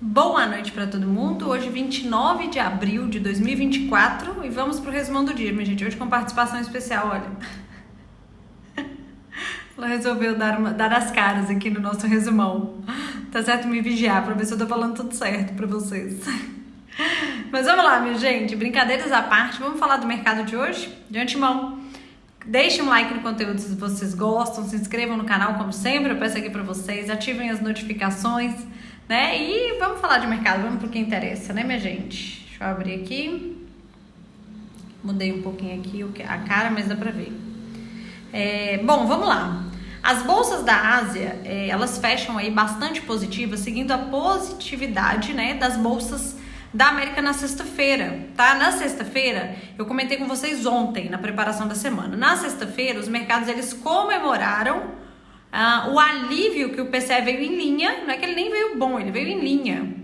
Boa noite para todo mundo. Hoje, 29 de abril de 2024, e vamos pro resumão do dia, minha gente. Hoje com participação especial, olha. Ela resolveu dar as caras aqui no nosso resumão. Tá certo? Me vigiar pra ver se eu tô falando tudo certo pra vocês. Mas vamos lá, minha gente. Brincadeiras à parte, vamos falar do mercado de hoje? De antemão, deixem um like no conteúdo se vocês gostam, se inscrevam no canal, como sempre, eu peço aqui pra vocês, ativem as notificações, né? E vamos falar de mercado, vamos pro que interessa, né, minha gente? Deixa eu abrir aqui. Mudei um pouquinho aqui a cara, mas dá pra ver. Bom, vamos lá. As bolsas da Ásia, elas fecham aí bastante positivas, seguindo a positividade, né, das bolsas da América na sexta-feira, tá? Na sexta-feira, eu comentei com vocês ontem, na preparação da semana. Na sexta-feira, os mercados, eles comemoraram o alívio que o PCE veio em linha. Não é que ele nem veio bom, ele veio em linha.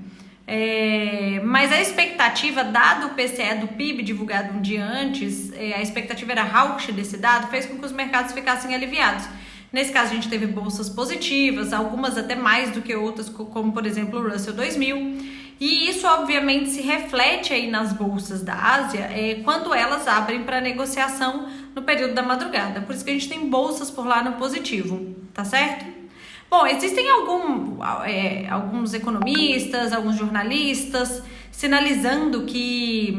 Mas a expectativa, dado o PCE do PIB divulgado um dia antes, a expectativa era hawkish desse dado, fez com que os mercados ficassem aliviados. Nesse caso, a gente teve bolsas positivas, algumas até mais do que outras, como por exemplo o Russell 2000. E isso obviamente se reflete aí nas bolsas da Ásia quando elas abrem para negociação no período da madrugada. Por isso que a gente tem bolsas por lá no positivo, tá certo? Bom, existem alguns economistas, alguns jornalistas sinalizando que,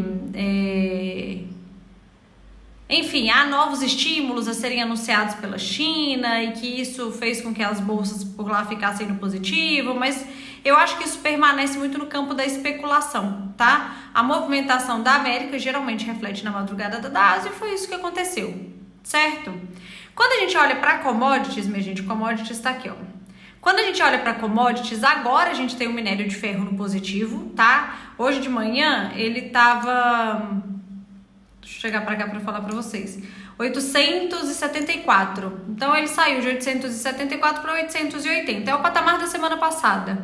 enfim, há novos estímulos a serem anunciados pela China e que isso fez com que as bolsas por lá ficassem no positivo, mas eu acho que isso permanece muito no campo da especulação, tá? A movimentação da América geralmente reflete na madrugada da Ásia e foi isso que aconteceu, certo? Quando a gente olha para commodities, minha gente, commodities tá aqui, ó. Quando a gente olha para commodities, agora a gente tem o minério de ferro no positivo, tá? Hoje de manhã ele tava... Deixa eu chegar para cá para falar para vocês. 874. Então ele saiu de 874 para 880. É o patamar da semana passada,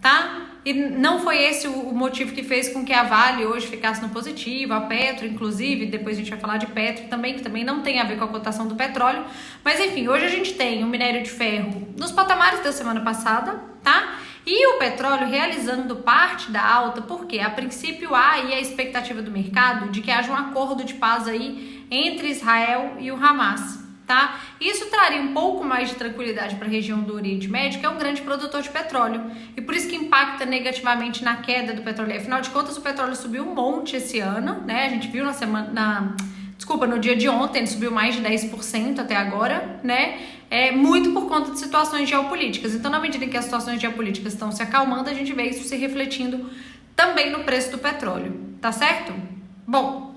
tá? E não foi esse o motivo que fez com que a Vale hoje ficasse no positivo, a Petro, inclusive, depois a gente vai falar de Petro também, que também não tem a ver com a cotação do petróleo. Mas enfim, hoje a gente tem o minério de ferro nos patamares da semana passada, tá? E o petróleo realizando parte da alta, porque a princípio há aí a expectativa do mercado de que haja um acordo de paz aí entre Israel e o Hamas, tá? Isso traria um pouco mais de tranquilidade para a região do Oriente Médio, que é um grande produtor de petróleo, e por isso que impacta negativamente na queda do petróleo. Afinal de contas, o petróleo subiu um monte esse ano, né? A gente viu no dia de ontem, ele subiu mais de 10% até agora, né? Muito por conta de situações geopolíticas. Então, na medida em que as situações geopolíticas estão se acalmando, a gente vê isso se refletindo também no preço do petróleo, tá certo? Bom,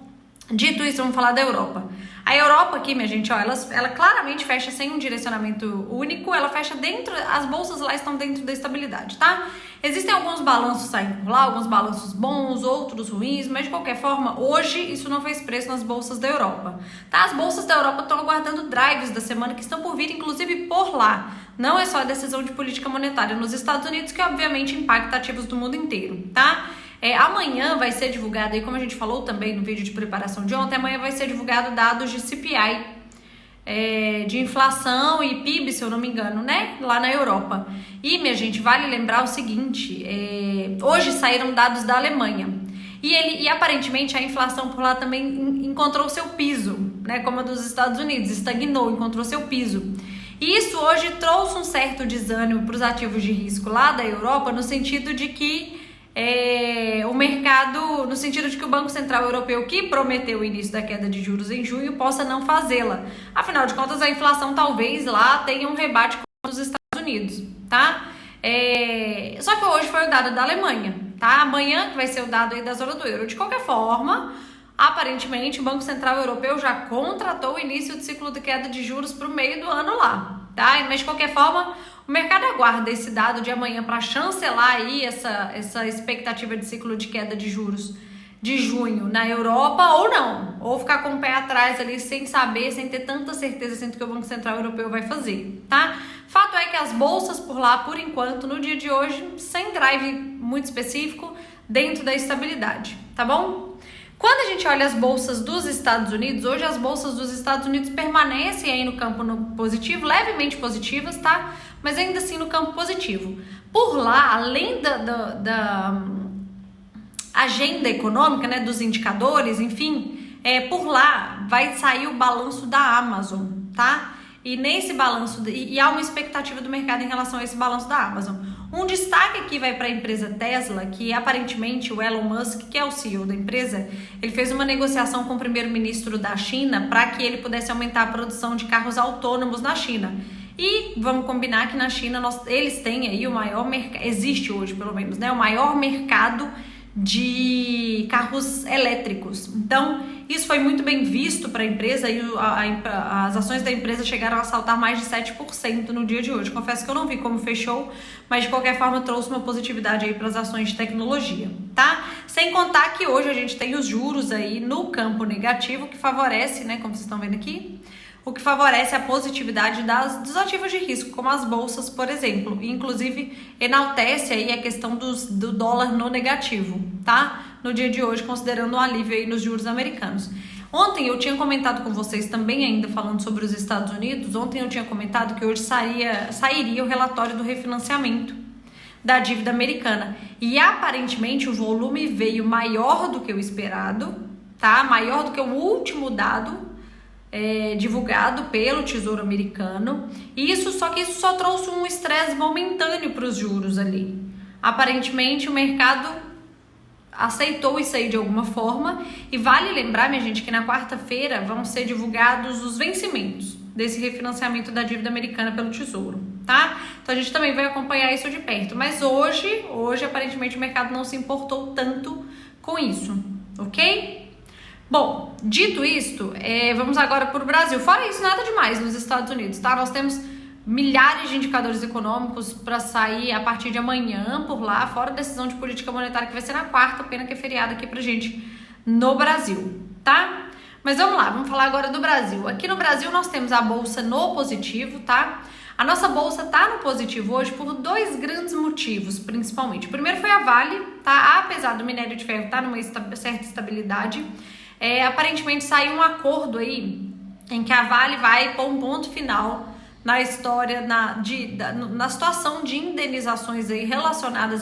dito isso, vamos falar da Europa. A Europa aqui, minha gente, ó, ela claramente fecha sem um direcionamento único, ela fecha dentro, as bolsas lá estão dentro da estabilidade, tá? Existem alguns balanços saindo por lá, alguns balanços bons, outros ruins, mas de qualquer forma, hoje isso não fez preço nas bolsas da Europa, tá? As bolsas da Europa estão aguardando drives da semana que estão por vir, inclusive por lá. Não é só a decisão de política monetária nos Estados Unidos, que obviamente impacta ativos do mundo inteiro, tá? Amanhã vai ser divulgado, aí como a gente falou também no vídeo de preparação de ontem, amanhã vai ser divulgado dados de CPI, de inflação e PIB, se eu não me engano, né? Lá na Europa. E, minha gente, vale lembrar o seguinte, hoje saíram dados da Alemanha. E aparentemente a inflação por lá também encontrou seu piso, né? Como a dos Estados Unidos, estagnou, encontrou seu piso. E isso hoje trouxe um certo desânimo para os ativos de risco lá da Europa, no sentido de que o mercado, no sentido de que o Banco Central Europeu, que prometeu o início da queda de juros em junho, possa não fazê-la. Afinal de contas, a inflação talvez lá tenha um rebate com os Estados Unidos, tá? Só que hoje foi o dado da Alemanha, tá? Amanhã vai ser o dado aí da zona do euro. De qualquer forma, aparentemente o Banco Central Europeu já contratou o início do ciclo de queda de juros para o meio do ano lá, tá? Mas de qualquer forma, o mercado aguarda esse dado de amanhã para chancelar aí essa expectativa de ciclo de queda de juros de junho na Europa ou não, ou ficar com o pé atrás ali sem saber, sem ter tanta certeza assim do que o Banco Central Europeu vai fazer, tá? Fato é que as bolsas por lá, por enquanto, no dia de hoje, sem drive muito específico, dentro da estabilidade, tá bom? Quando a gente olha as bolsas dos Estados Unidos, hoje as bolsas dos Estados Unidos permanecem aí no campo positivo, levemente positivas, tá? Mas ainda assim no campo positivo. Por lá, além da agenda econômica, né, dos indicadores, enfim, por lá vai sair o balanço da Amazon, tá? E nesse balanço, e há uma expectativa do mercado em relação a esse balanço da Amazon. Um destaque aqui vai para a empresa Tesla, que aparentemente o Elon Musk, que é o CEO da empresa, ele fez uma negociação com o primeiro-ministro da China para que ele pudesse aumentar a produção de carros autônomos na China. E vamos combinar que na China eles têm aí o maior mercado, existe hoje pelo menos, né, o maior mercado de carros elétricos. Então, isso foi muito bem visto para a empresa e as ações da empresa chegaram a saltar mais de 7% no dia de hoje. Confesso que eu não vi como fechou, mas de qualquer forma trouxe uma positividade aí para as ações de tecnologia, tá? Sem contar que hoje a gente tem os juros aí no campo negativo, que favorece, né, como vocês estão vendo aqui, o que favorece a positividade dos ativos de risco, como as bolsas, por exemplo. E, inclusive, enaltece aí a questão do dólar no negativo, tá? No dia de hoje, considerando um alívio aí nos juros americanos. Ontem eu tinha comentado com vocês também, ainda falando sobre os Estados Unidos, ontem eu tinha comentado que hoje sairia o relatório do refinanciamento da dívida americana. E, aparentemente, o volume veio maior do que o esperado, tá? Maior do que o último dado divulgado pelo Tesouro Americano, e isso só trouxe um estresse momentâneo para os juros ali. Aparentemente o mercado aceitou isso aí de alguma forma, e vale lembrar, minha gente, que na quarta-feira vão ser divulgados os vencimentos desse refinanciamento da dívida americana pelo Tesouro, tá? Então a gente também vai acompanhar isso de perto, mas hoje aparentemente o mercado não se importou tanto com isso, ok? Bom, dito isto, vamos agora para o Brasil. Fora isso, nada demais nos Estados Unidos, tá? Nós temos milhares de indicadores econômicos para sair a partir de amanhã por lá, fora a decisão de política monetária que vai ser na quarta, pena que é feriado aqui pra gente no Brasil, tá? Mas vamos lá, vamos falar agora do Brasil. Aqui no Brasil nós temos a bolsa no positivo, tá? A nossa bolsa tá no positivo hoje por dois grandes motivos, principalmente. O primeiro foi a Vale, tá? Apesar do minério de ferro estar numa certa estabilidade, aparentemente saiu um acordo aí em que a Vale vai pôr um ponto final na história, na situação de indenizações aí relacionadas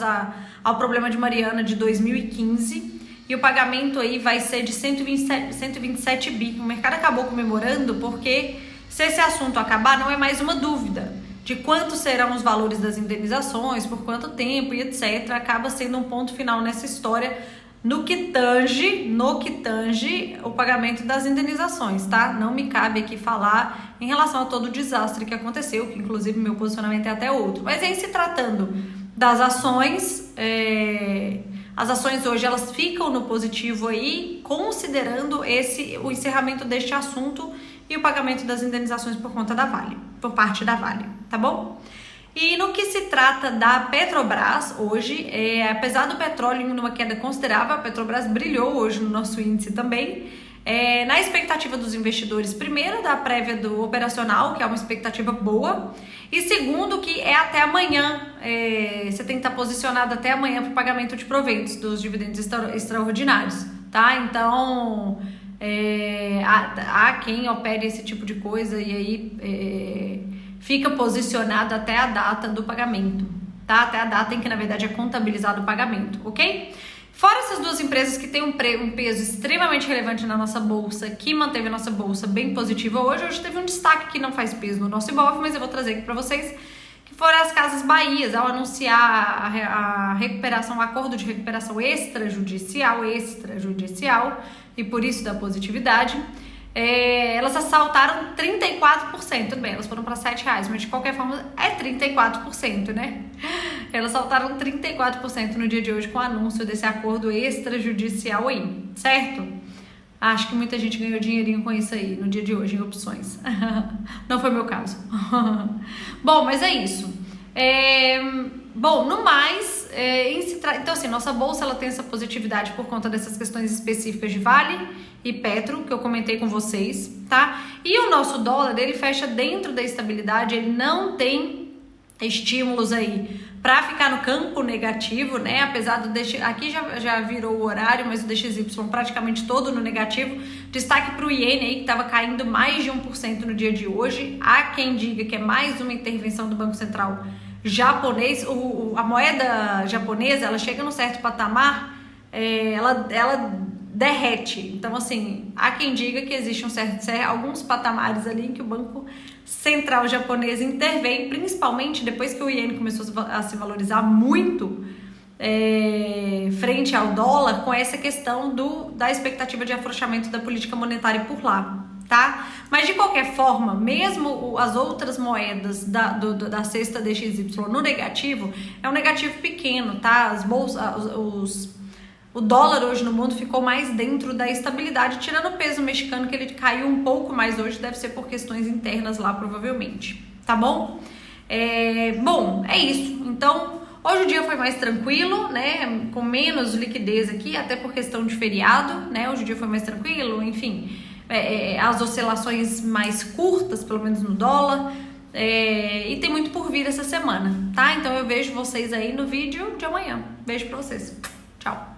ao problema de Mariana de 2015, e o pagamento aí vai ser de 127 bi. O mercado acabou comemorando porque, se esse assunto acabar, não é mais uma dúvida de quantos serão os valores das indenizações, por quanto tempo e etc. Acaba sendo um ponto final nessa história no que tange o pagamento das indenizações, tá? Não me cabe aqui falar em relação a todo o desastre que aconteceu, que inclusive meu posicionamento é até outro. Mas em se tratando das ações, as ações hoje elas ficam no positivo aí, considerando o encerramento deste assunto e o pagamento das indenizações por parte da Vale, tá bom? E no que se trata da Petrobras, hoje, apesar do petróleo em uma queda considerável, a Petrobras brilhou hoje no nosso índice também, na expectativa dos investidores, primeiro, da prévia do operacional, que é uma expectativa boa, e segundo, que é até amanhã, você tem que estar posicionado até amanhã para o pagamento de proventos dos dividendos extraordinários, tá? Então, há quem opere esse tipo de coisa e aí fica posicionado até a data do pagamento, tá? Até a data em que, na verdade, é contabilizado o pagamento, ok? Fora essas duas empresas que têm um peso extremamente relevante na nossa bolsa, que manteve a nossa bolsa bem positiva hoje teve um destaque que não faz peso no nosso Ibov, mas eu vou trazer aqui para vocês, que foram as Casas Bahia, ao anunciar a recuperação, o acordo de recuperação extrajudicial, e por isso da positividade. Elas assaltaram 34%, tudo bem, elas foram para R$7, mas de qualquer forma é 34%, né? Elas saltaram 34% no dia de hoje com o anúncio desse acordo extrajudicial aí, certo? Acho que muita gente ganhou dinheirinho com isso aí no dia de hoje, em opções. Não foi meu caso. Bom, mas é isso. Bom, no mais, então assim, nossa bolsa ela tem essa positividade por conta dessas questões específicas de Vale e Petro, que eu comentei com vocês, tá? E o nosso dólar, ele fecha dentro da estabilidade, ele não tem estímulos aí para ficar no campo negativo, né? Apesar do aqui já virou o horário, mas o DXY praticamente todo no negativo. Destaque para o iene aí, que estava caindo mais de 1% no dia de hoje. Há quem diga que é mais uma intervenção do Banco Central japonês, a moeda japonesa, ela chega num certo patamar, ela derrete. Então, assim, há quem diga que existe alguns patamares ali em que o Banco Central japonês intervém, principalmente depois que o iene começou a se valorizar muito frente ao dólar, com essa questão da expectativa de afrouxamento da política monetária por lá, tá? Mas de qualquer forma, mesmo as outras moedas da cesta DXY no negativo, é um negativo pequeno, tá? O dólar hoje no mundo ficou mais dentro da estabilidade, tirando o peso mexicano, que ele caiu um pouco mais hoje, deve ser por questões internas lá, provavelmente, tá bom? Bom, é isso. Então, hoje o dia foi mais tranquilo, né? Com menos liquidez aqui, até por questão de feriado, né? Hoje o dia foi mais tranquilo, enfim, as oscilações mais curtas, pelo menos no dólar, e tem muito por vir essa semana, tá? Então eu vejo vocês aí no vídeo de amanhã. Beijo pra vocês. Tchau.